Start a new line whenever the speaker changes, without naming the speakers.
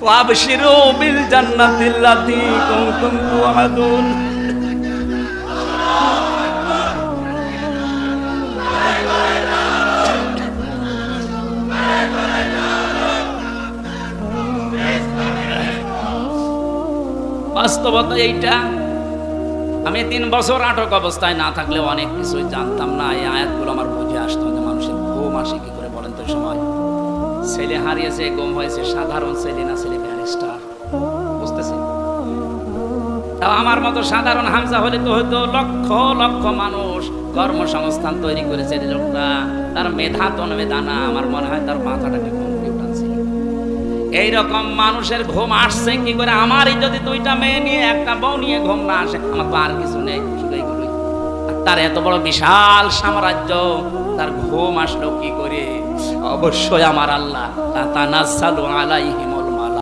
ওয়াবশিরু বিল জান্নাতিল্লাতী কুনতুম তুআদুন। বাস্তবতা এইটা। আমি 3 বছর আটক অবস্থায় না থাকলে অনেক কিছুই জানতাম না। এই আয়াতগুলো আমার বুঝে আসতো যে মানুষের ঘুম আসে কি করে বলেন তো। সময় ছেলে হারিয়েছে, গুম হয়েছে, সাধারণ ছেলে না, ছেলে ব্যারিস্টার, বুঝতেছেন? তাও আমার মতো সাধারণ হামজা হলে তো হয়তো লক্ষ লক্ষ মানুষ কর্মসংস্থান তৈরি করেছে। লোকটা তার মেধা তন্মেধা না, আমার মনে হয় তার মাথাটাকে কম্পিউটার ছিল। এইরকম মানুষের ঘুম আসছে কি করে? আমারই যদি 2টা মেয়ে নিয়ে একটা বউ নিয়ে ঘুম না আসে, আমার তো আর কিছু নেই, শুধু এইগুলোই। তার এত বড় বিশাল সাম্রাজ্য, তার ঘুম আসলো কি করে? অবশ্যই আমার আল্লাহ তানাজ্জালু আলাইহিম